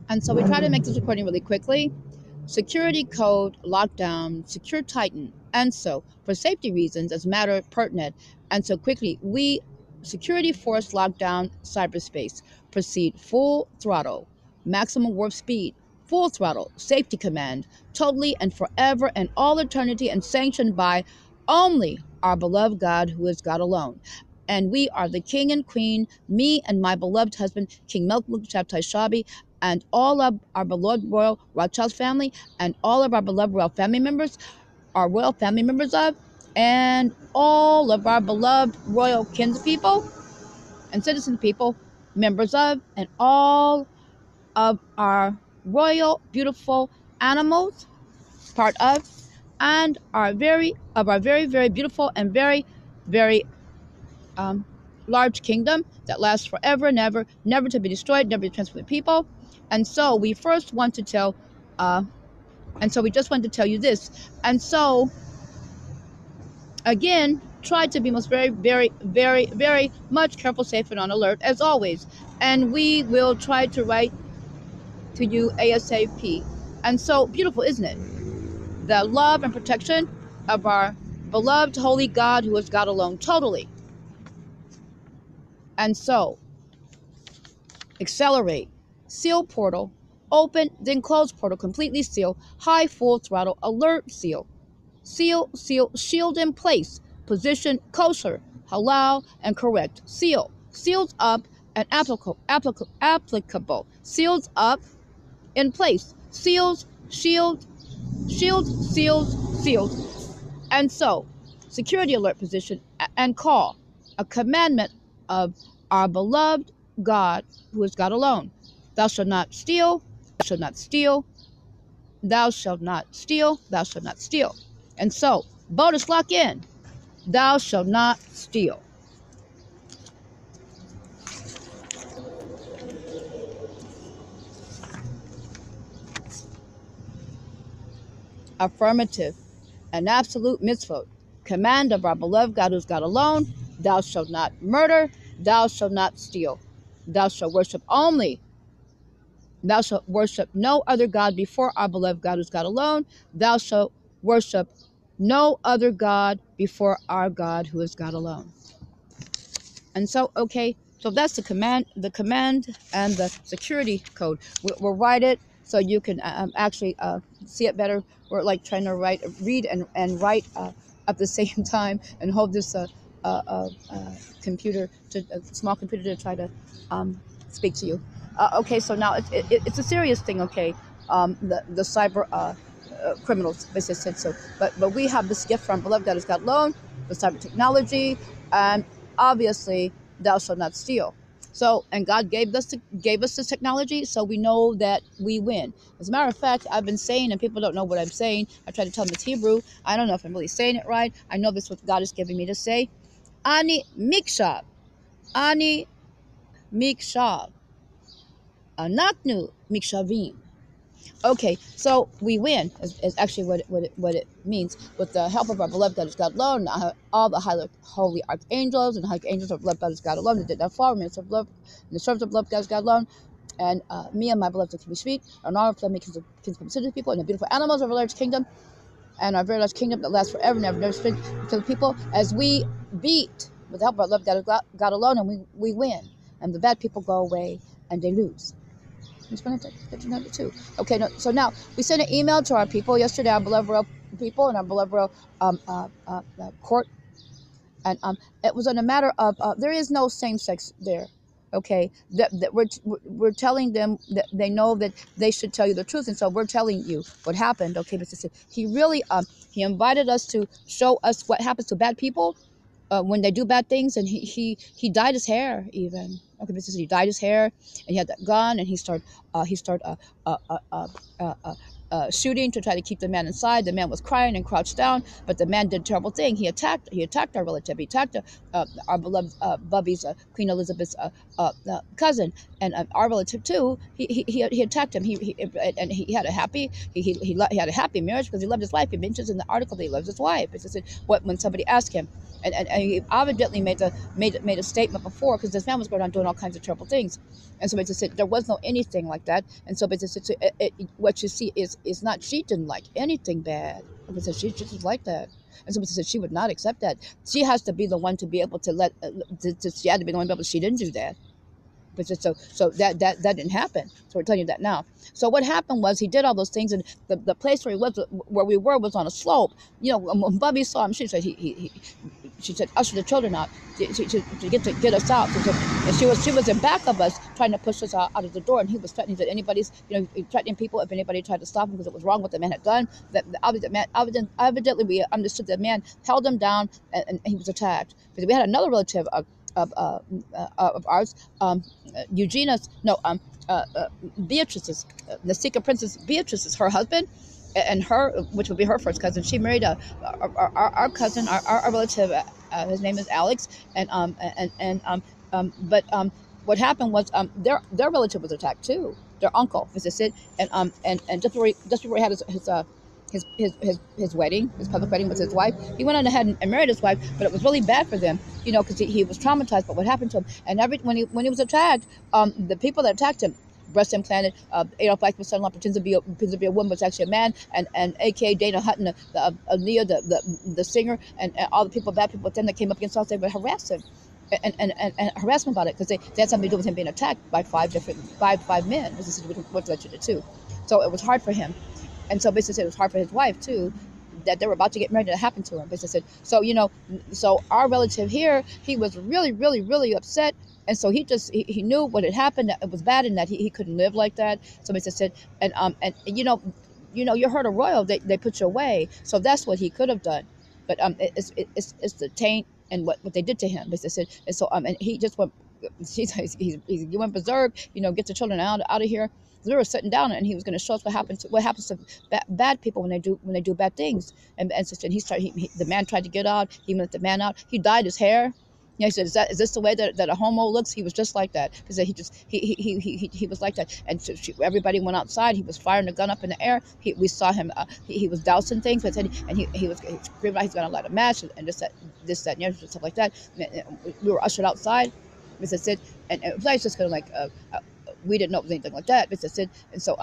And so we try to make this recording really quickly. Security code lockdown, secure Titan. And so, for safety reasons, as a matter pertinent, and so quickly, we security force lockdown cyberspace. Proceed full throttle, maximum warp speed, full throttle, safety command, totally and forever and all eternity, and sanctioned by only our beloved God, who is God alone. And we are the king and queen, me and my beloved husband, King Melchizedek Shabtai Shabby, and all of our beloved royal Rothschild family, and all of our beloved royal family members, our royal family members of, and all of our beloved royal kinspeople and citizen people, members of, and all of our royal beautiful animals, part of, and our very beautiful and very um, large kingdom that lasts forever and ever, never to be destroyed, never to be transferred to people. And so we first want to tell, and so we just wanted to tell you this. And so, again, try to be most very much careful, safe, and on alert, as always. And we will try to write to you ASAP. And so, beautiful, isn't it? The love and protection of our beloved holy God, who is God alone, totally. And so, accelerate, seal portal, open, then close portal, completely seal, high full throttle, alert seal, shield in place, position kosher, halal, and correct, seals up and applicable, seals up in place, seals. And so, security alert position and call, a commandment of our beloved God, who is God alone. Thou shalt not steal, thou shalt not steal, thou shalt not steal, thou shalt not steal. And so, bonus lock in, thou shalt not steal. Affirmative, an absolute mitzvot, command of our beloved God, who is God alone. Thou shalt not murder, thou shalt not steal, thou shalt worship only. Thou shalt worship no other God before our beloved God, who is God alone. Thou shalt worship no other God before our God, who is God alone. And so, okay, so that's the command and the security code. We'll write it so you can actually see it better. We're like trying to read and write at the same time, and hold this computer, small computer, to try to speak to you. Okay, so now it's a serious thing. Okay, the cyber criminals, basically said so. But we have this gift from beloved God, has got loan, the cyber technology, and obviously thou shalt not steal. So, and God gave us this technology, so we know that we win. As a matter of fact, I've been saying, and people don't know what I'm saying. I try to tell them it's Hebrew. I don't know if I'm really saying it right. I know this is what God is giving me to say. Ani mikshab, ani mikshab, anaknu mikshavim. Okay, so we win is actually what it means. With the help of our beloved God is God alone, all the holy archangels and archangels of beloved God is God alone, that did not fall, and the servants of beloved God is God alone, and me and my beloved KmMs, and all of them kinsmen people, and the beautiful animals of our large kingdom, and our very large kingdom that lasts forever and ever, never spent to the people, as we beat with the help of our beloved God alone, and we win, and the bad people go away and they lose. I'm just going to get you number two. Okay, so now we sent an email to our people yesterday, our beloved royal people and our beloved royal court, and it was on a matter of there is no same sex there. Okay, that we're telling them that they know that they should tell you the truth, and so we're telling you what happened. Okay, but he really he invited us to show us what happens to bad people when they do bad things, and he dyed his hair even. Okay, he dyed his hair, and he had that gun, and he started shooting to try to keep the man inside. The man was crying and crouched down, but the man did a terrible thing. He attacked our relative. He attacked our beloved Bubby's Queen Elizabeth's cousin, and our relative too. He attacked him. He had a happy he had a happy marriage because he loved his wife. He mentions in the article that he loves his wife. It's just when somebody asked him, and he evidently made a statement before, because this man was going on doing all kinds of terrible things, and so it said there was no anything like that, and so what you see is not, she didn't like anything bad. Because she just like that. And so said she would not accept that. She has to be the one to be able to she had to be the one to be able to, she didn't do that. But so that didn't happen. So we're telling you that now. So what happened was he did all those things, and the place where we were was on a slope. You know, when Bubby saw him, she said she said usher the children out to get us out. And she was in back of us trying to push us out of the door, and he was threatening that anybody's, threatening people if anybody tried to stop him because it was wrong what the man had done. That evidently we understood the man held him down, and he was attacked. Because we had another relative of ours, Beatrice's, Nasikah Princess Beatrice's, her husband, and her, which would be her first cousin. She married our cousin, our relative. His name is Alex, but what happened was their relative was attacked too. Their uncle visited, and just before he had his wedding, his public wedding with his wife, he went on ahead and married his wife, but it was really bad for them, because he was traumatized by what happened to him. And when he was attacked, the people that attacked him, breast implanted, Adolf Eichmann's son-in-law pretends to be a woman, but it's actually a man, and A.K. Dana Hutton, Leah, the singer, and all the people, bad people with them that came up against us, they would harass him. And harass him about it, because they had something to do with him being attacked by five men. This is what led you to two. So it was hard for him. And so basically it was hard for his wife too, that they were about to get married, and it happened to him. Basically said, so our relative here, he was really, really, really upset. And so he knew what had happened, that it was bad, and that he couldn't live like that. So basically said, and you heard a royal, they put you away. So that's what he could have done. But it's the taint and what they did to him. Basically said, and so and he just went, he went berserk, get the children out of here. We were sitting down, and he was going to show us what happens to bad people when they do bad things. And the man tried to get out. He let the man out. He dyed his hair. He said, "Is this the way that a homo looks?" He was just like that, because he was like that. And so everybody went outside. He was firing a gun up in the air. We saw him. He was dousing things, and he was screaming out he's going to light a match, and this, that, and stuff like that. And we were ushered outside. Mr. Sid, and it was just kind of like. We didn't know it was anything like that, Mr. Sid. And so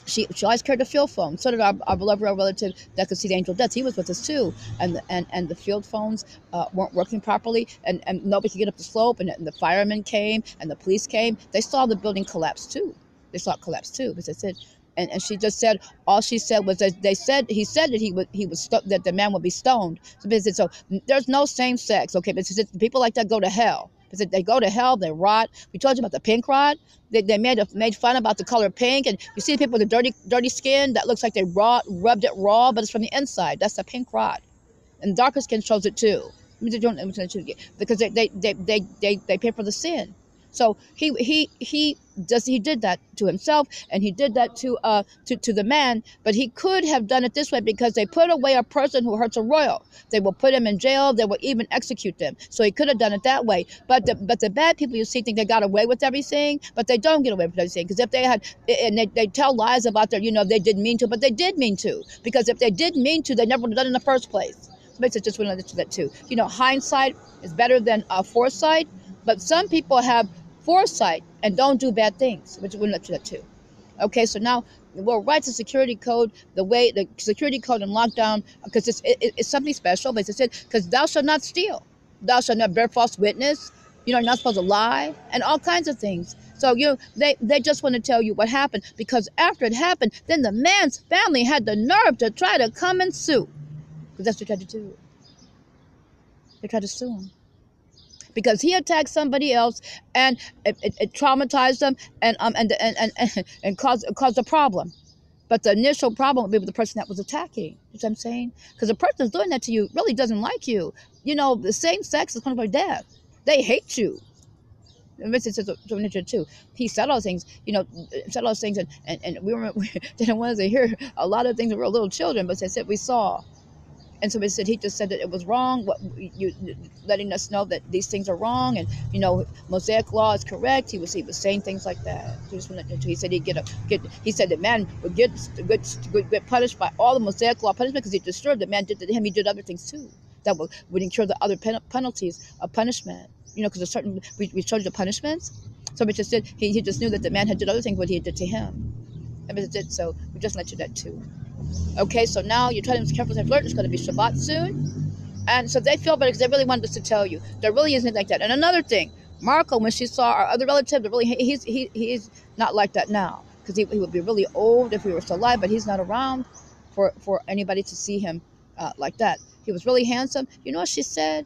she always carried a field phone. So did our beloved relative that could see the angel deaths. He was with us too. And the field phones weren't working properly, and nobody could get up the slope, and the firemen came, and the police came. They saw the building collapse too. Mr. Sid. And she just said, all she said was that he said that that the man would be stoned. So there's no same sex, okay? But people like that go to hell. They go to hell, they rot. We told you about the pink rot. They made fun about the color pink, and you see people with the dirty skin that looks like they rubbed it raw, but it's from the inside. That's the pink rot. And darker skin shows it too. Because they pay for the sin. So he did that to himself, and he did that to the man. But he could have done it this way, because they put away a person who hurts a royal. They will put him in jail. They will even execute them. So he could have done it that way. But the bad people you see think they got away with everything, but they don't get away with everything. Because if they had, and they tell lies about their, they didn't mean to, but they did mean to. Because if they did mean to, they never would have done it in the first place. So basically, just want to that too. Hindsight is better than foresight. But some people have foresight and don't do bad things, which we'll let you that too. Okay, so now we'll write the security code, the security code and lockdown, because it's something special. But it said, because thou shalt not steal, thou shalt not bear false witness, you're not supposed to lie, and all kinds of things. So they just want to tell you what happened, because after it happened, then the man's family had the nerve to try to come and sue, because that's what they tried to do. They tried to sue him, because he attacked somebody else, and it traumatized them, and caused a problem. But the initial problem would be with the person that was attacking. You know what I'm saying? Because the person that's doing that to you really doesn't like you. The same sex is punishable by death. They hate you. Mrs. said too. He said all those things, said all those things, and we didn't want to hear a lot of things. We were little children, but they said we saw. And so he said, he just said that it was wrong. What you letting us know that these things are wrong, and Mosaic law is correct. He was saying things like that. He said he'd he said that man would get punished by all the Mosaic law punishment because he disturbed. That man did to him. He did other things too that would incur the other penalties of punishment. Because certain we showed you the punishments. So we just did. He just knew that the man had did other things what he did to him. And it did so. We just let you that too. Okay, so now you're telling them to be careful to flirt. It's going to be Shabbat soon. And so they feel better because they really wanted us to tell you. There really isn't like that. And another thing, Marco, when she saw our other relative, he's not like that now. Because he would be really old if he were still alive, but he's not around for anybody to see him like that. He was really handsome. You know what she said?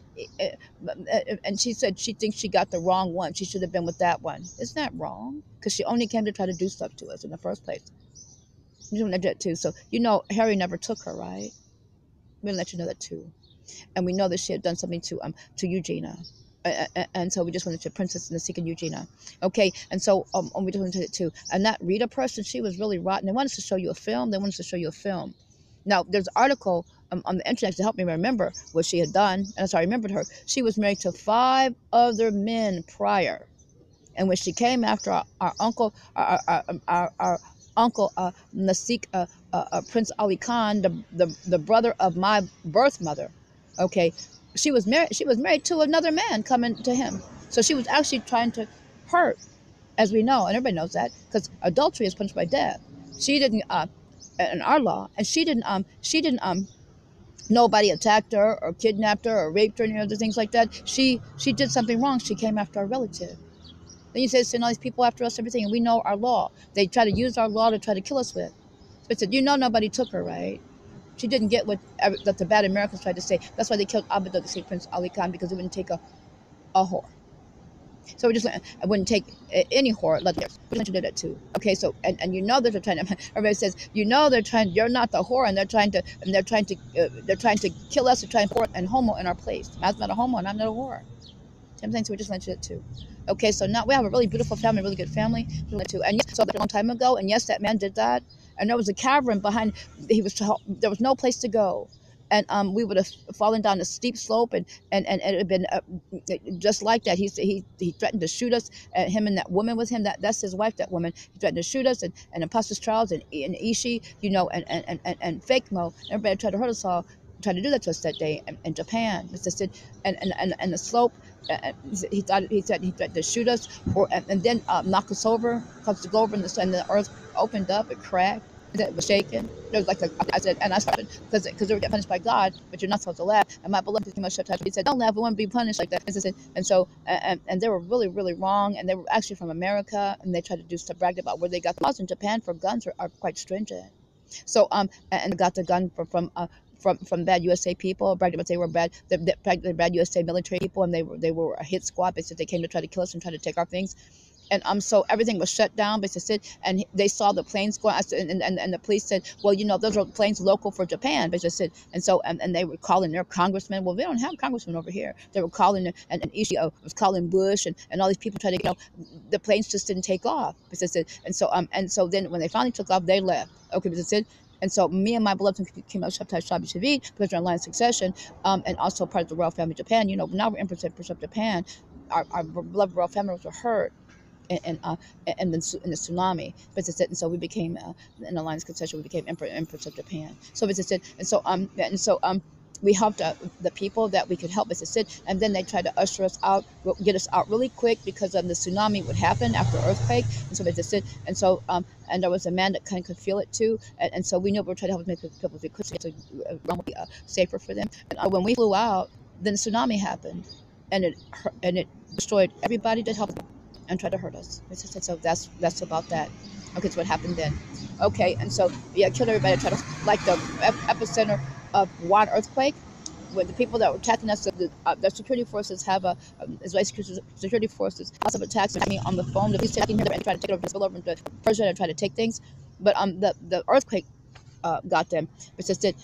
And she said she thinks she got the wrong one. She should have been with that one. Isn't that wrong? Because she only came to try to do stuff to us in the first place. You know that too. So Harry never took her, right? We're gonna let you know that too, and we know that she had done something to Eugenia, and so we just wanted to Princess Nasikah Eugenia. Okay, and so we just wanted to it too. And that Rita person, she was really rotten. They wanted us to show you a film. Now there's an article on the internet to help me remember what she had done, and so I remembered her. She was married to 5 other men prior, and when she came after our uncle, our uncle Nasik, Prince Ali Khan, the brother of my birth mother. Okay, she was married to another man coming to him. So she was actually trying to hurt, as we know, and everybody knows that, because adultery is punished by death. She didn't in our law, and she didn't nobody attacked her or kidnapped her or raped her or any other things like that. She did something wrong. She came after our relative. Then you say, send all these people after us, everything, and we know our law. They try to use our law to try to kill us with. So I said, nobody took her, right? She didn't get what the bad Americans tried to say. That's why they killed Abdul Prince Ali Khan, because they wouldn't take a whore. So we just wouldn't take any whore, let theirs. We did that too. Okay, so and that they're trying to. Everybody says, they're trying. You're not the whore, and they're trying to kill us, to try and pour and homo in our place. I'm not a homo, and I'm not a whore. I'm saying, so we just mentioned it too. Okay, so now we have a really beautiful family, really good family too. And yes, saw that a long time ago, and yes, that man did that. And there was a cavern behind. There was no place to go, and we would have fallen down a steep slope, and it had been just like that. He threatened to shoot us. Him and that woman with him, that's his wife. That woman, he threatened to shoot us, and Apostle Charles and Ishi, and Fake Mo. Everybody tried to hurt us all. Tried to do that to us that day in Japan. And the slope. He threatened to shoot us, and then knock us over, cause to go over, and the earth opened up, it cracked, it was shaken. There was I said, and I started because they were getting punished by God, but you're not supposed to laugh. And my beloved he said, don't laugh, we won't be punished like that. And so they were really, really wrong, and they were actually from America, and they tried to brag about where they got the laws in Japan for guns are quite stringent. So and got the gun from bad USA people, bragged about they were bad, the bad USA military people, and they were a hit squad. They said they came to try to kill us and try to take our things, and so everything was shut down. They said, and they saw the planes going. And the police said, well, those are planes local for Japan. They just said, and so and they were calling their congressmen. Well, we don't have congressmen over here. They were calling, and Ishii was calling Bush, and all these people tried to, the planes just didn't take off. They said, and so then when they finally took off, they left. Okay, they said. And so me and my beloved came out shabtai shabby shabby because we're in line of succession, and also part of the royal family of Japan. Now we're empress of Japan. Our beloved royal family was hurt in the tsunami. But and so we became in the line of succession. We became empress of Japan. So we helped the people that we could help, and then they tried to usher us out, get us out really quick because the tsunami would happen after earthquake. And so and there was a man that kind of could feel it too, and so we knew we were trying to help make people if we could, so be safer for them. And when we flew out, then the tsunami happened, and it destroyed everybody that helped and tried to hurt us. So that's about that. Okay, so what happened then? Okay, and so killed everybody. Tried to, like the epicenter of one earthquake, with the people that were attacking us. The security forces have Israeli security forces lots of attacks on the phone. The police taking her and trying to take over into Persia and try to take things. But the earthquake got them,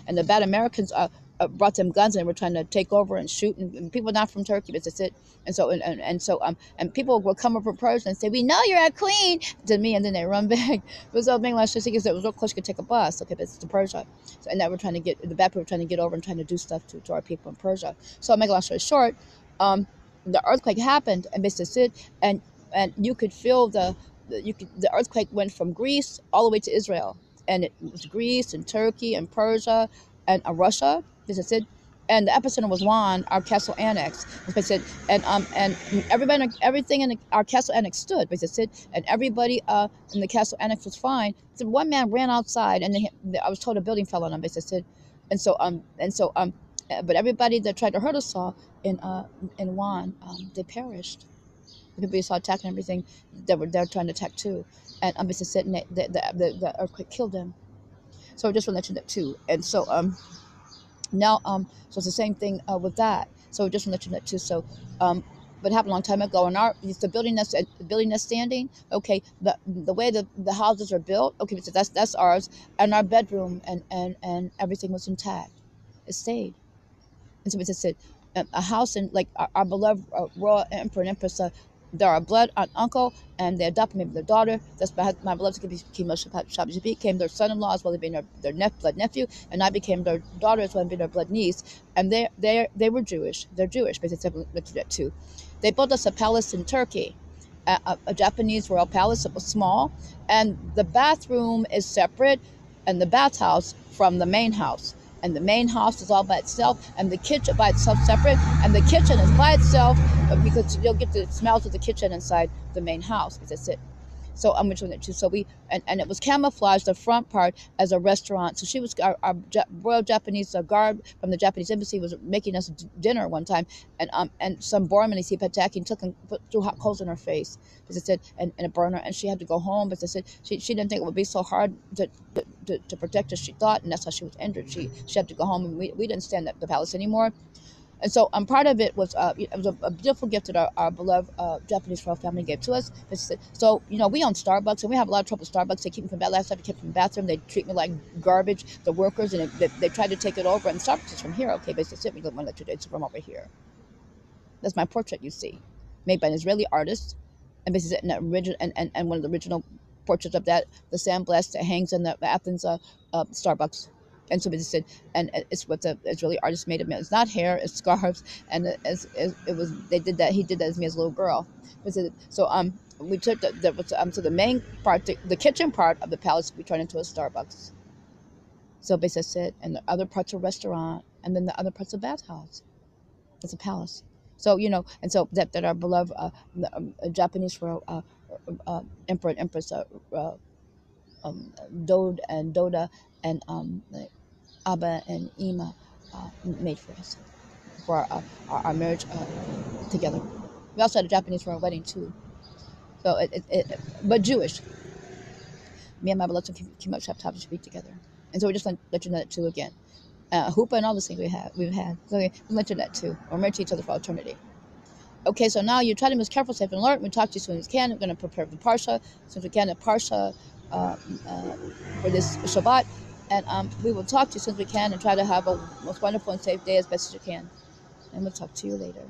and the bad Americans brought them guns and were trying to take over and shoot, and people not from Turkey, but that's it. And so and people will come up from Persia and say, "We know you're a queen," to me, and then they run back. It was all Bangladesh. I think it was real close. You could take a bus, okay, but it's to Persia. So, and that we're trying to get the bad people were trying to get over and trying to do stuff to our people in Persia. So, make a long story short, the earthquake happened, and basically it, and you could feel the earthquake went from Greece all the way to Israel, and it was Greece and Turkey and Persia and Russia. This is it. And the epicenter was Juan, our castle annex. As I said, and everybody, everything in our castle annex stood. As I said, and everybody in the castle annex was fine. So one man ran outside, and I was told a building fell on him. As I said, but everybody that tried to hurt us all in Juan, they perished. The people you saw attacking everything, they're trying to attack too, and as I said, the earthquake killed them. So I just want to let you know that too. And so now so it's the same thing with that. So just want to let you know that too. So but it happened a long time ago, and it's the building that's standing. Okay, the way the houses are built. Okay, so that's ours, and our bedroom and everything was intact. It stayed. And so as I said, a house in like our beloved royal emperor and empress. They're our blood uncle, and they adopted me, their daughter. That's my beloved became shabby, became their son-in-law as well as being their blood nephew, and I became their daughter as well as being their blood niece. And they were Jewish. They're Jewish, basically that too. They built us a palace in Turkey, a Japanese royal palace. It was small, and the bathroom is separate, and the bathhouse from the main house. And the main house is all by itself, and the kitchen by itself separate, and the kitchen is by itself because you'll get the smells of the kitchen inside the main house because that's it. So I'm mentioning that too. So and it was camouflaged the front part as a restaurant. So she was our royal Japanese guard from the Japanese embassy was making us dinner one time, and some Burmese he attacking took and threw hot coals in her face because it said and a burner, and she had to go home because it said she didn't think it would be so hard to protect us. She thought, and that's how she was injured. She had to go home, and we didn't stand at the palace anymore. And so part of it was it was a beautiful gift that our beloved Japanese royal family gave to us. So, we own Starbucks, and we have a lot of trouble with Starbucks. They keep me from bed. Last time they kept me from the bathroom. They treat me like garbage, the workers, and they tried to take it over. And Starbucks is from here. Okay, basically, we don't want to let you do it's from over here. That's my portrait you see, made by an Israeli artist. And basically, and one of the original portraits of that, the sandblast that hangs in the Athens Starbucks. And so they said, and it's what the Israeli artist made of me. It's not hair, it's scarves, and it was they did that. He did that as me as a little girl. So we took so the main part, the kitchen part of the palace, we turned into a Starbucks. So basically, that's it. And the other parts are restaurant, and then the other parts are bathhouse. It's a palace. So and so that our beloved Japanese royal emperor and empress Dode and Doda and Abba and Ima made for us for our marriage together. We also had a Japanese for our wedding too. So but Jewish. Me and my beloved came up top to speak together, and so we just let you know that too again. Hoopah and all those things we've had. So we let you know that too. We're married to each other for eternity. Okay, so now you try to be careful, safe, and alert. We talk to you as soon as we can. We're going to prepare the Parsha, as soon as we can, the Parsha for this Shabbat. And we will talk to you as soon as we can and try to have a most wonderful and safe day as best as you can. And we'll talk to you later.